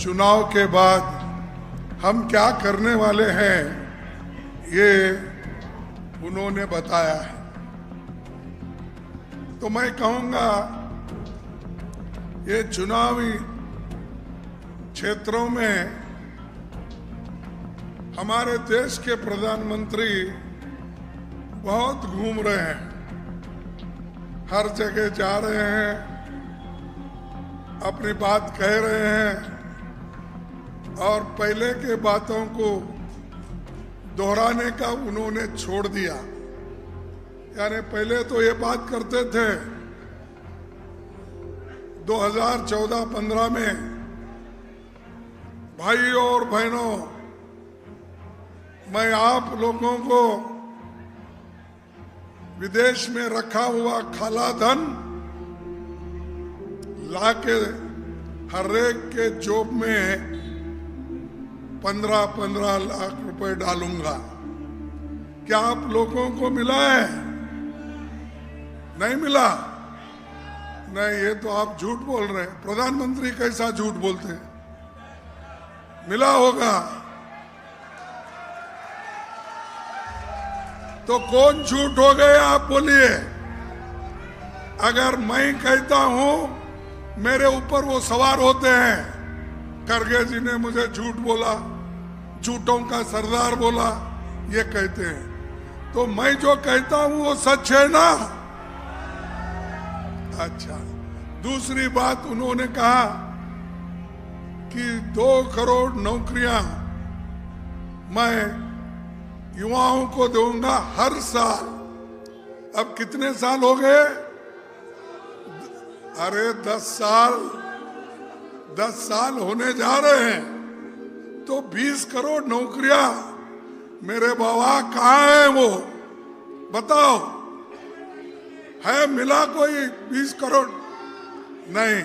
चुनाव के बाद हम क्या करने वाले हैं ये उन्होंने बताया है। तो मैं कहूंगा ये चुनावी क्षेत्रों में हमारे देश के प्रधानमंत्री बहुत घूम रहे हैं, हर जगह जा रहे हैं, अपनी बात कह रहे हैं और पहले के बातों को दोहराने का उन्होंने छोड़ दिया। यानी पहले तो ये बात करते थे 2014-15 में, भाइयों और बहनों, मैं आप लोगों को विदेश में रखा हुआ काला धन लाके हर एक के जेब में 15-15 लाख रुपए डालूंगा। क्या आप लोगों को मिला है? नहीं मिला? नहीं, ये तो आप झूठ बोल रहे हैं। प्रधानमंत्री कैसा झूठ बोलते हैं? मिला होगा। तो कौन झूठ हो गए आप बोलिए। अगर मैं कहता हूं मेरे ऊपर वो सवार होते हैं, खड़गे जी ने मुझे झूठ बोला, झूठों का सरदार बोला, ये कहते हैं। तो मैं जो कहता हूं वो सच है ना? अच्छा, दूसरी बात उन्होंने कहा कि 2 करोड़ नौकरियां मैं युवाओं को दूंगा हर साल। अब कितने साल हो गए? अरे 10 साल होने जा रहे हैं। तो 20 करोड़ नौकरियां मेरे बाबा कहाँ है? वो बताओ, है मिला कोई 20 करोड़? नहीं।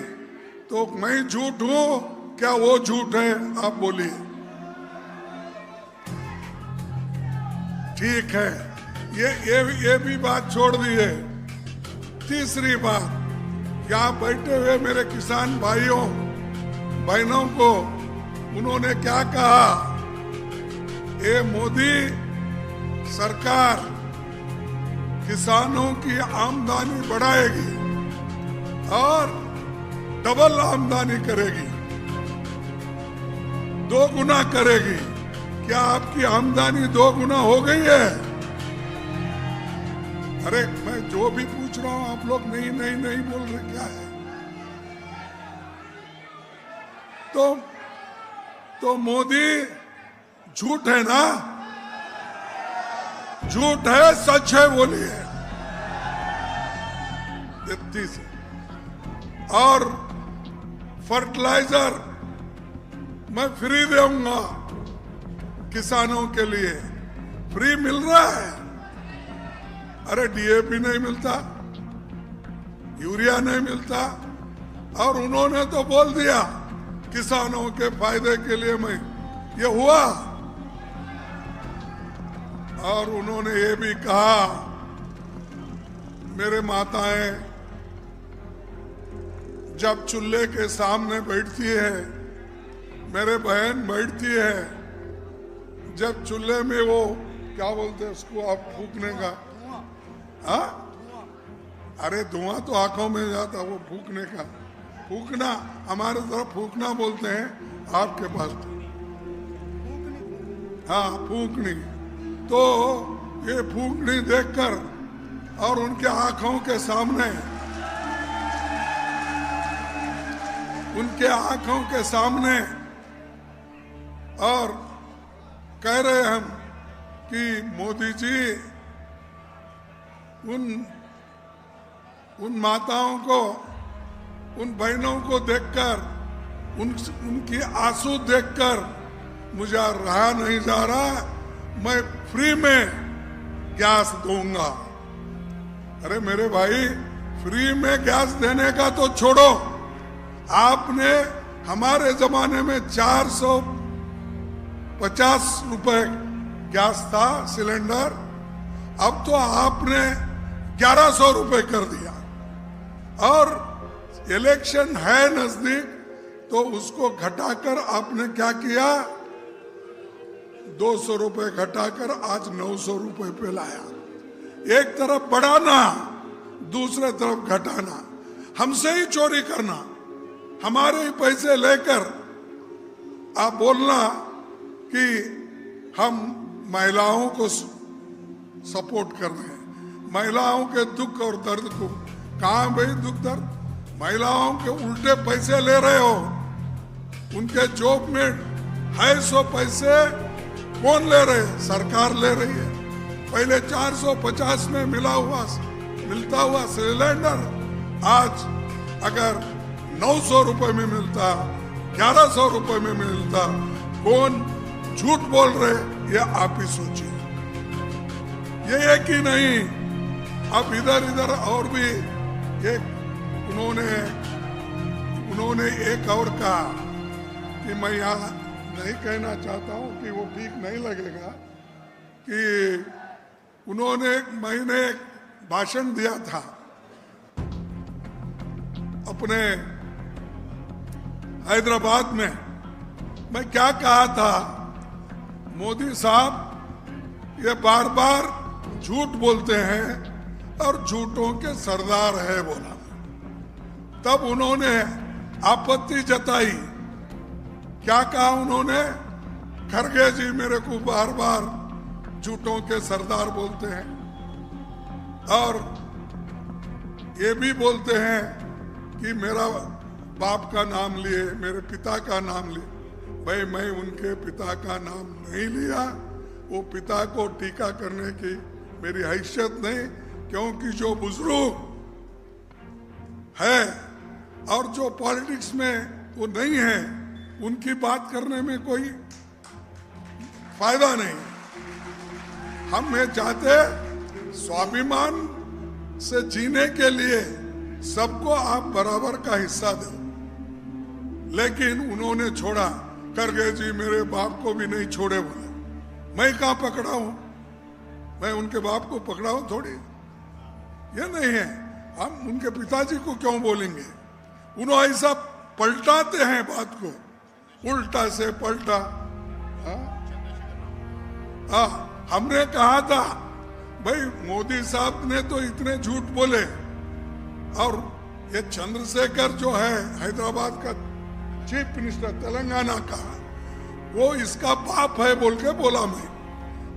तो मैं झूठ हूं क्या वो झूठ है? आप बोलिए। ठीक है, ये भी बात छोड़ दिए। तीसरी बात, यहाँ बैठे हुए मेरे किसान भाइयों बहनों को उन्होंने क्या कहा? ये मोदी सरकार किसानों की आमदनी बढ़ाएगी और डबल आमदनी करेगी, 2 गुना करेगी। क्या आपकी आमदनी 2 गुना हो गई है? अरे मैं जो भी पूछ रहा हूं आप लोग नहीं नहीं नहीं बोल रहे, क्या है? तो मोदी झूठ है ना? झूठ है सच है बोलिए। और फर्टिलाइजर मैं फ्री दूंगा किसानों के लिए, फ्री मिल रहा है। अरे डीएपी नहीं मिलता, यूरिया नहीं मिलता, और उन्होंने तो बोल दिया किसानों के फायदे के लिए मैं ये हुआ। और उन्होंने ये भी कहा, मेरे माताएं जब चूल्हे के सामने बैठती है, मेरे बहन बैठती है, जब चूल्हे में वो क्या बोलते हैं उसको, आप फूकने का, हाँ? अरे धुआं तो आंखों में जाता, वो फूकने का, फूकना हमारे तरफ फूकना बोलते हैं, आपके पास तो हाँ फूकनी। तो ये फूकनी देखकर और उनके आंखों के सामने, उनके आंखों के सामने, और कह रहे हम कि मोदी जी उन माताओं को, उन बहनों को देखकर, उनकी आंसू देखकर मुझे रहा नहीं जा रहा, मैं फ्री में गैस दूंगा। अरे मेरे भाई, फ्री में गैस देने का तो छोड़ो, आपने हमारे जमाने में 450 रुपए गैस था सिलेंडर, अब तो आपने 1100 रुपए कर दिया। और इलेक्शन है नजदीक, तो उसको घटाकर आपने क्या किया, 200 रुपए घटाकर आज 900 रुपए पे लाया। एक तरफ बढ़ाना, दूसरे तरफ घटाना, हमसे ही चोरी करना, हमारे ही पैसे लेकर आप बोलना कि हम महिलाओं को सपोर्ट कर रहे हैं, महिलाओं के दुख और दर्द को। कहां भाई दुख दर्द? महिलाओं के उल्टे पैसे ले रहे हो, उनके जॉब में 250 पैसे कौन ले रहे हैं? सरकार ले रही है। पहले 450 में मिलता हुआ सिलेंडर आज अगर 900 रुपए में मिलता, 1100 रुपए में मिलता, कौन झूठ बोल रहे ये आप ही सोचिए। ये एक ही नहीं, अब इधर इधर और भी एक उन्होंने एक और कहा कि मैं यहाँ नहीं कहना चाहता हूँ कि वो ठीक नहीं लगेगा, कि मैंने एक भाषण दिया था अपने हैदराबाद में। मैं क्या कहा था, मोदी साहब ये बार बार झूठ बोलते हैं और झूठों के सरदार है बोला। तब उन्होंने आपत्ति जताई। क्या कहा उन्होंने? खरगे जी मेरे को बार बार झूठों के सरदार बोलते हैं और ये भी बोलते हैं कि मेरा बाप का नाम लिए, मेरे पिता का नाम लिए। भाई मैं उनके पिता का नाम नहीं लिया, वो पिता को टीका करने की मेरी हैसियत नहीं, क्योंकि जो बुजुर्ग है और जो पॉलिटिक्स में वो नहीं है, उनकी बात करने में कोई फायदा नहीं। हम ये चाहते स्वाभिमान से जीने के लिए सबको आप बराबर का हिस्सा दो, लेकिन उन्होंने छोड़ा। खरगे जी मेरे बाप को भी नहीं छोड़े बोले। मैं कहां पकड़ा हूं? मैं उनके बाप को पकड़ा हूं थोड़ी। ये नहीं है, हम उनके पिताजी को क्यों बोलेंगे? उन्होंने ऐसा पलटाते हैं बात को, उल्टा से पलटा। हमने कहा था भाई मोदी साहब ने तो इतने झूठ बोले, और ये चंद्रशेखर जो है हैदराबाद का चीफ मिनिस्टर तेलंगाना का, वो इसका बाप है बोल के बोला। मैं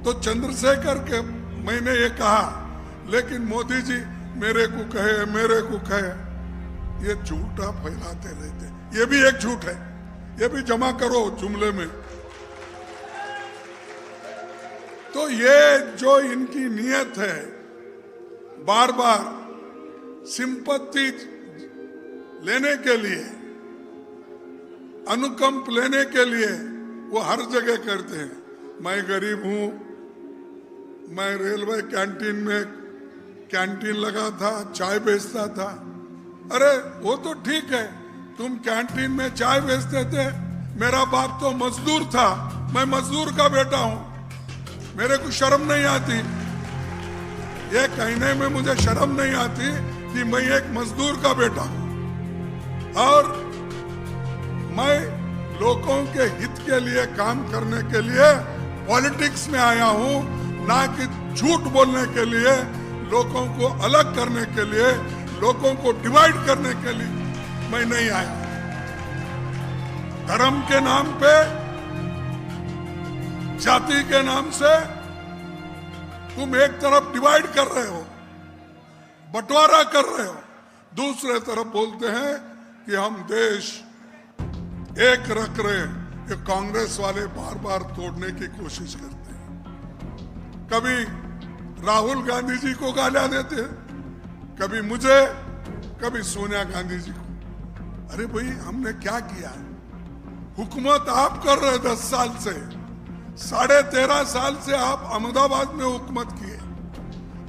तो चंद्रशेखर के मैंने ये कहा, लेकिन मोदी जी मेरे को कहे, ये झूठा फैलाते रहते। ये भी एक झूठ है, ये भी जमा करो जुमले में। तो ये जो इनकी नियत है, बार बार सिंपत्ति लेने के लिए, अनुकंप लेने के लिए वो हर जगह करते हैं। मैं गरीब हूं, मैं रेलवे कैंटीन में कैंटीन लगा था, चाय बेचता था। अरे वो तो ठीक है, तुम कैंटीन में चाय बेचते थे, मेरा बाप तो मजदूर था, मैं मजदूर का बेटा हूं, मेरे को शर्म नहीं आती? ये कहने में मुझे शर्म नहीं आती कि मैं एक मजदूर का बेटा हूं और मैं लोगों के हित के लिए काम करने के लिए पॉलिटिक्स में आया हूं, ना कि झूठ बोलने के लिए, लोगों को अलग करने के लिए, लोगों को डिवाइड करने के लिए मैं नहीं आया। धर्म के नाम पे, जाति के नाम से तुम एक तरफ डिवाइड कर रहे हो, बंटवारा कर रहे हो, दूसरे तरफ बोलते हैं कि हम देश एक रख रहे हैं। ये कांग्रेस वाले बार बार तोड़ने की कोशिश करते हैं। कभी राहुल गांधी जी को गालियां देते हैं, कभी मुझे, कभी सोनिया गांधी जी को। अरे भाई हमने क्या किया? हुकूमत आप कर रहे 10 साल से, 13.5 साल से आप अहमदाबाद में हुकूमत किए।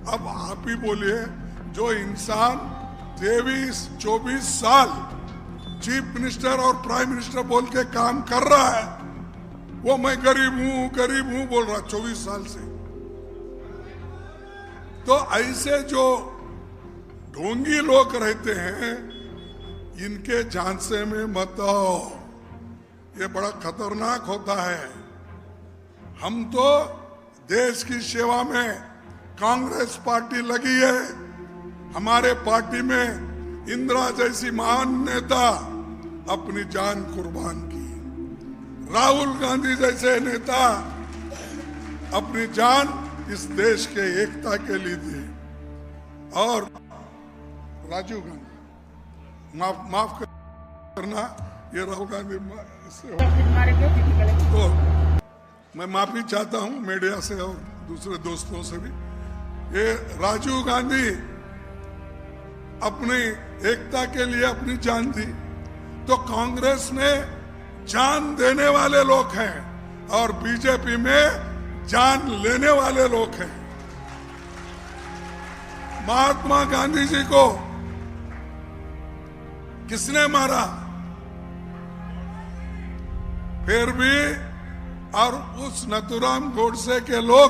अब आप ही बोलिए, जो इंसान 23-24 साल चीफ मिनिस्टर और प्राइम मिनिस्टर बोल के काम कर रहा है, वो मैं गरीब हूं बोल रहा 24 साल से। तो ऐसे जो ढोंगी लोग रहते हैं, इनके झांसे में मत आओ। ये बड़ा खतरनाक होता है। हम तो देश की सेवा में कांग्रेस पार्टी लगी है। हमारे पार्टी में इंदिरा जैसी महान नेता अपनी जान कुर्बान की, राहुल गांधी जैसे नेता अपनी जान इस देश के एकता के लिए दी, और राजीव गांधी माफ करना, ये राहुल गांधी से तो मैं माफी चाहता हूं मीडिया से और दूसरे दोस्तों से भी। ये राजीव गांधी अपनी एकता के लिए अपनी जान दी, तो कांग्रेस में जान देने वाले लोग हैं और बीजेपी में जान लेने वाले लोग हैं। महात्मा गांधी जी को किसने मारा? फिर भी, और उस नथुराम गोडसे के लोग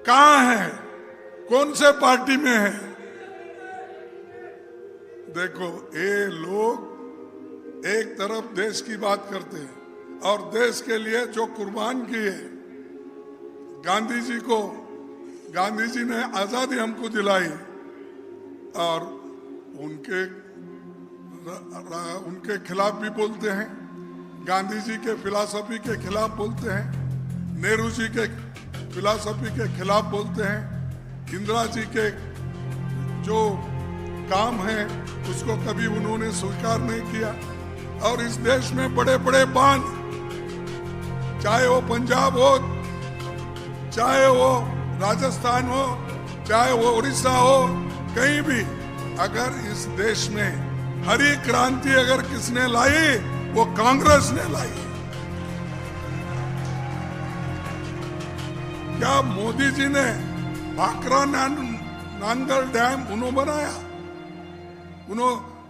कहां हैं? कौन से पार्टी में हैं? देखो, ये लोग एक तरफ देश की बात करते हैं और देश के लिए जो कुर्बान किए, गांधी जी ने आजादी हमको दिलाई, और उनके खिलाफ भी बोलते हैं, गांधी जी के फिलॉसफी के खिलाफ बोलते हैं, नेहरू जी के फिलॉसफी के खिलाफ बोलते हैं, इंदिरा जी के जो काम है उसको कभी उन्होंने स्वीकार नहीं किया। और इस देश में बड़े बड़े बांध, चाहे वो पंजाब हो, चाहे वो राजस्थान हो, चाहे वो उड़ीसा हो, कहीं भी, अगर इस देश में हरी क्रांति अगर किसने लाई, वो कांग्रेस ने लाई। क्या मोदी जी ने भाखरा नांगल डैम उन्होंने बनाया?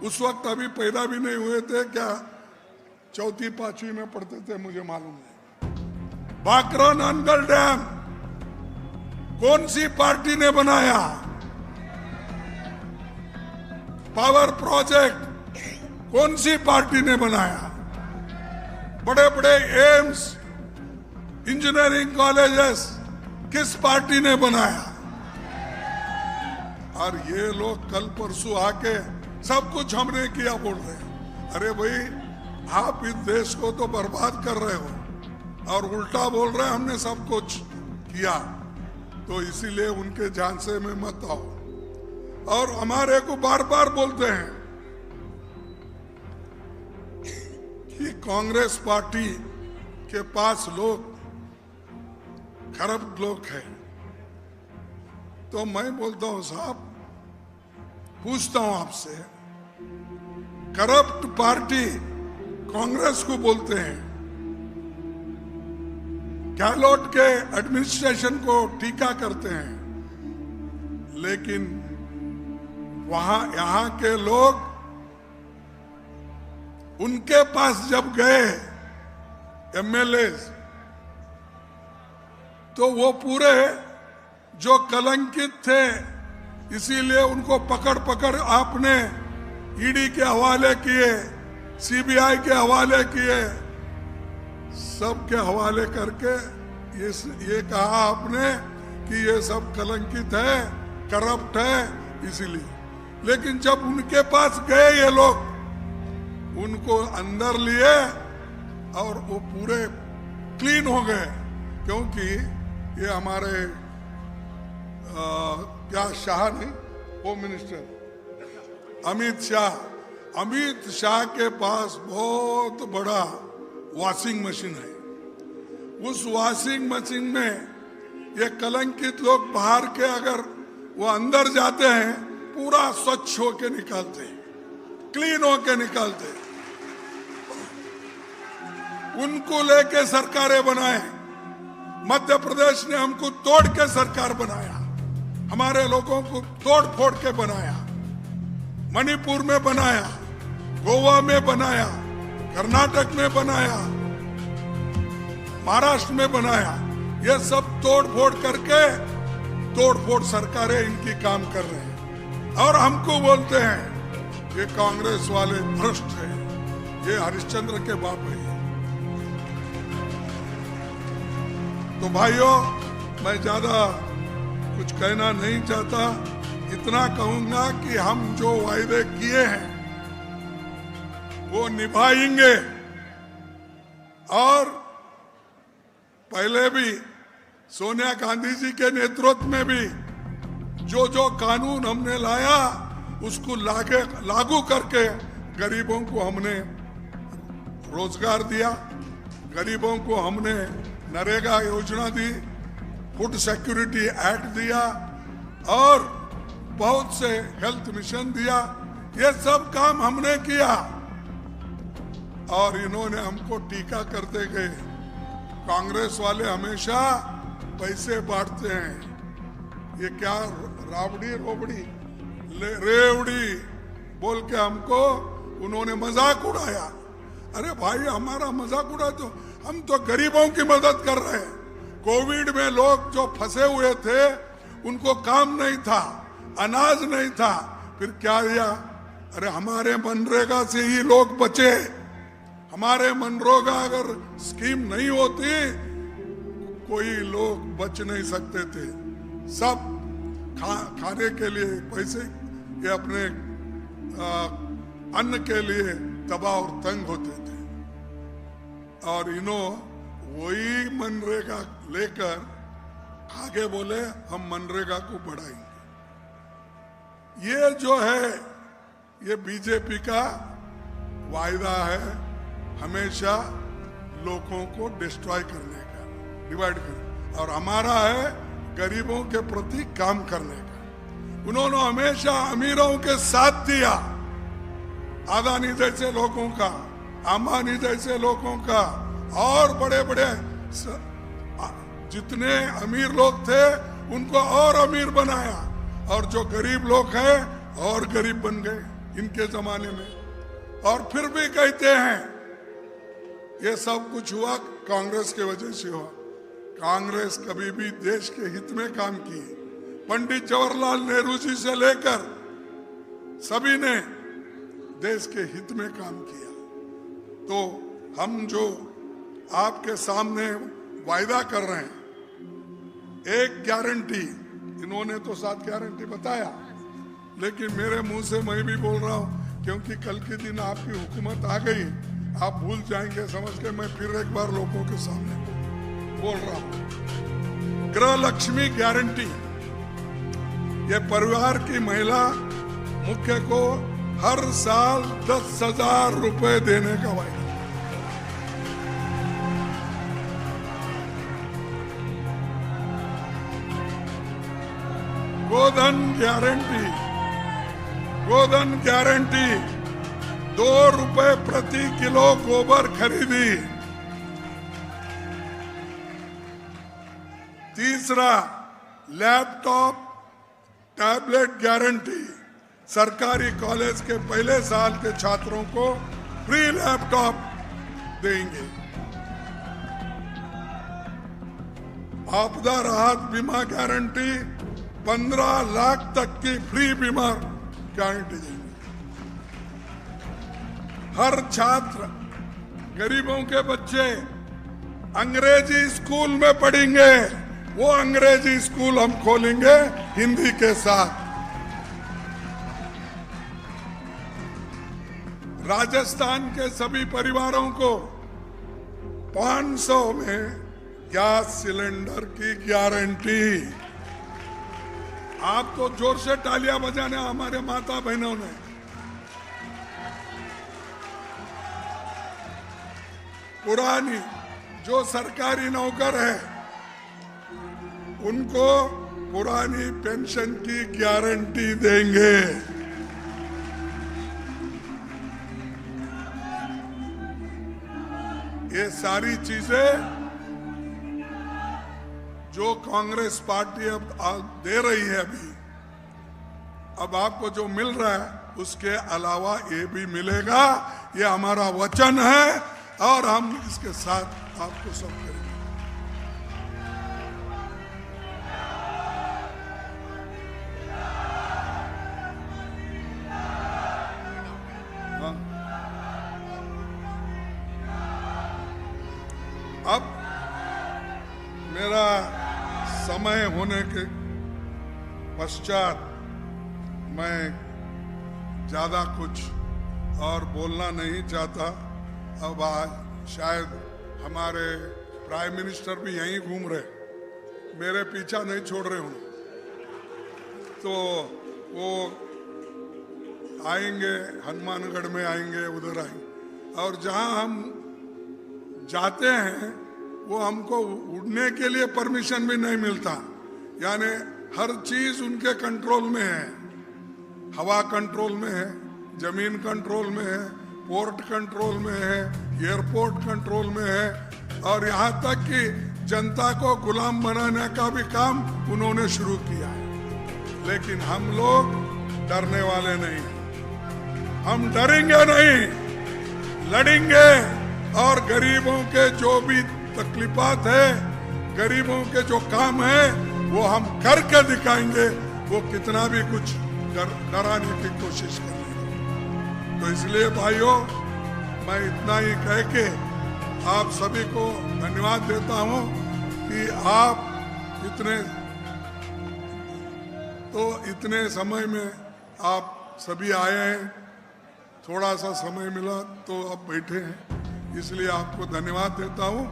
उस वक्त अभी पैदा भी नहीं हुए थे क्या? चौथी पांचवी में पढ़ते थे, मुझे मालूम है। भाखरा नांगल डैम कौन सी पार्टी ने बनाया? पावर प्रोजेक्ट कौन सी पार्टी ने बनाया? बड़े बड़े एम्स, इंजीनियरिंग कॉलेजेस किस पार्टी ने बनाया? और ये लोग कल परसों आके सब कुछ हमने किया बोल रहे हैं। अरे भाई, आप इस देश को तो बर्बाद कर रहे हो और उल्टा बोल रहे हैं हमने सब कुछ किया। तो इसीलिए उनके झांसे में मत आओ। और हमारे को बार बार बोलते हैं कि कांग्रेस पार्टी के पास लोग खराब लोग हैं। तो मैं बोलता हूं, साहब, पूछता हूं आपसे, करप्ट पार्टी कांग्रेस को बोलते हैं, गहलोत के एडमिनिस्ट्रेशन को टीका करते हैं, लेकिन यहां के लोग उनके पास जब गए एमएलए, तो वो पूरे जो कलंकित थे, इसीलिए उनको पकड़ पकड़ आपने ईडी के हवाले किए, सीबीआई के हवाले किए, सबके हवाले करके ये कहा आपने कि ये सब कलंकित है, करप्ट है, इसीलिए। लेकिन जब उनके पास गए ये लोग, उनको अंदर लिए और वो पूरे क्लीन हो गए, क्योंकि ये हमारे क्या शाह नहीं, होम मिनिस्टर अमित शाह के पास बहुत बड़ा वॉशिंग मशीन है। उस वॉशिंग मशीन में ये कलंकित लोग बाहर के अगर वो अंदर जाते हैं, पूरा स्वच्छ होके निकालते हैं, क्लीन होके निकालते हैं। उनको लेके सरकारें बनाए। मध्य प्रदेश ने हमको तोड़ के सरकार बनाया, हमारे लोगों को तोड़ फोड़ के बनाया, मणिपुर में बनाया, गोवा में बनाया, कर्नाटक में बनाया, महाराष्ट्र में बनाया। ये सब तोड़ फोड़ करके, तोड़ फोड़ सरकारें इनकी काम कर रहे हैं। और हमको बोलते हैं ये कांग्रेस वाले भ्रष्ट हैं, ये हरिश्चंद्र के बाप है। तो भाइयों, मैं ज्यादा कुछ कहना नहीं चाहता, इतना कहूंगा कि हम जो वायदे किए हैं वो निभाएंगे। और पहले भी सोनिया गांधी जी के नेतृत्व में भी जो जो कानून हमने लाया उसको लागू करके गरीबों को हमने रोजगार दिया, गरीबों को हमने नरेगा योजना दी, फूड सिक्योरिटी एक्ट दिया और बहुत से हेल्थ मिशन दिया। ये सब काम हमने किया और इन्होंने हमको टीका करते गए। कांग्रेस वाले हमेशा पैसे बांटते हैं, ये क्या राबड़ी रोबड़ी रेवड़ी बोल के हमको उन्होंने मजाक उड़ाया। अरे भाई, हमारा मजाक उड़ा तो हम तो गरीबों की मदद कर रहे हैं। कोविड में लोग जो फंसे हुए थे उनको काम नहीं था, अनाज नहीं था, फिर क्या दिया? अरे हमारे मनरेगा से ही लोग बचे। हमारे मनरेगा अगर स्कीम नहीं होती कोई लोग बच नहीं सकते थे। सब खाने के लिए पैसे, ये अपने अन्न के लिए दबाव और तंग होते थे। और वही मनरेगा लेकर आगे बोले हम मनरेगा को बढ़ाएंगे। ये जो है ये बीजेपी का वायदा है, हमेशा लोगों को डिस्ट्रॉय करने का, डिवाइड करने, और हमारा है गरीबों के प्रति काम करने का। उन्होंने हमेशा अमीरों के साथ दिया, अदानी जैसे लोगों का, अंबानी जैसे लोगों का, और बड़े बड़े जितने अमीर लोग थे उनको और अमीर बनाया, और जो गरीब लोग हैं और गरीब बन गए इनके जमाने में। और फिर भी कहते हैं ये सब कुछ हुआ कांग्रेस के वजह से हुआ। कांग्रेस कभी भी देश के हित में काम की। पंडित जवाहरलाल नेहरू जी से लेकर सभी ने देश के हित में काम किया। तो हम जो आपके सामने वायदा कर रहे हैं, एक गारंटी, इन्होंने तो 7 गारंटी बताया, लेकिन मेरे मुंह से मैं भी बोल रहा हूं क्योंकि कल के दिन आपकी हुकूमत आ गई, आप भूल जाएंगे समझ के मैं फिर एक बार लोगों के सामने बोल रहा हूं। गृह लक्ष्मी गारंटी, ये परिवार की महिला मुख्य को हर साल 10,000 रुपए देने का वायदा। गोधन गारंटी, गोधन गारंटी, 2 रुपए प्रति किलो गोबर खरीदी। तीसरा, लैपटॉप टैबलेट गारंटी, सरकारी कॉलेज के पहले साल के छात्रों को फ्री लैपटॉप देंगे। आपदा राहत बीमा गारंटी, 15 लाख तक की फ्री बीमा गारंटी देंगे। हर छात्र, गरीबों के बच्चे अंग्रेजी स्कूल में पढ़ेंगे, वो अंग्रेजी स्कूल हम खोलेंगे हिंदी के साथ। राजस्थान के सभी परिवारों को 500 में गैस सिलेंडर की गारंटी। आप तो जोर से तालियां बजाने हमारे माता बहनों ने। पुरानी जो सरकारी नौकर है उनको पुरानी पेंशन की गारंटी देंगे। ये सारी चीजें जो कांग्रेस पार्टी अब दे रही है, अब आपको जो मिल रहा है उसके अलावा ये भी मिलेगा। ये हमारा वचन है और हम इसके साथ आपको सब करेंगे। अब मेरा समय होने के पश्चात मैं ज्यादा कुछ और बोलना नहीं चाहता। अब आज शायद हमारे प्राइम मिनिस्टर भी यहीं घूम रहे, मेरे पीछा नहीं छोड़ रहे हूँ, तो वो आएंगे, हनुमानगढ़ में आएंगे, उधर आएंगे, और जहां हम जाते हैं वो हमको उड़ने के लिए परमिशन भी नहीं मिलता। यानी हर चीज उनके कंट्रोल में है, हवा कंट्रोल में है, जमीन कंट्रोल में है, पोर्ट कंट्रोल में है, एयरपोर्ट कंट्रोल में है, और यहाँ तक कि जनता को गुलाम बनाने का भी काम उन्होंने शुरू किया है। लेकिन हम लोग डरने वाले नहीं, हम डरेंगे नहीं, लड़ेंगे, और गरीबों के जो भी तकलीफात है, गरीबों के जो काम है, वो हम करके दिखाएंगे। वो कितना भी कुछ डराने की कोशिश करेंगे। तो इसलिए भाइयों, मैं इतना ही कह के आप सभी को धन्यवाद देता हूं कि आप इतने समय में आप सभी आए हैं। थोड़ा सा समय मिला तो आप बैठे हैं, इसलिए आपको धन्यवाद देता हूं।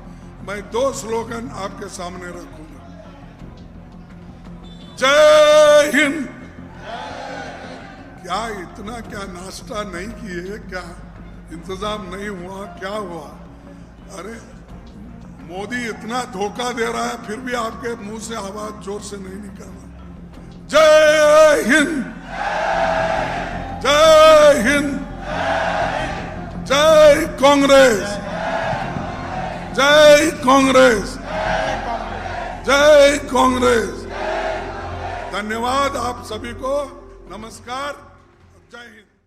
मैं 2 स्लोगन आपके सामने रखूंगा। जय हिंद। क्या इतना क्या नाश्ता नहीं किए, क्या इंतजाम नहीं हुआ, क्या हुआ? अरे मोदी इतना धोखा दे रहा है, फिर भी आपके मुंह से आवाज जोर से नहीं निकल रहा। जय हिंद, जय हिंद, जय कांग्रेस, जय कांग्रेस, जय कांग्रेस। धन्यवाद आप सभी को, नमस्कार, जय हिंद।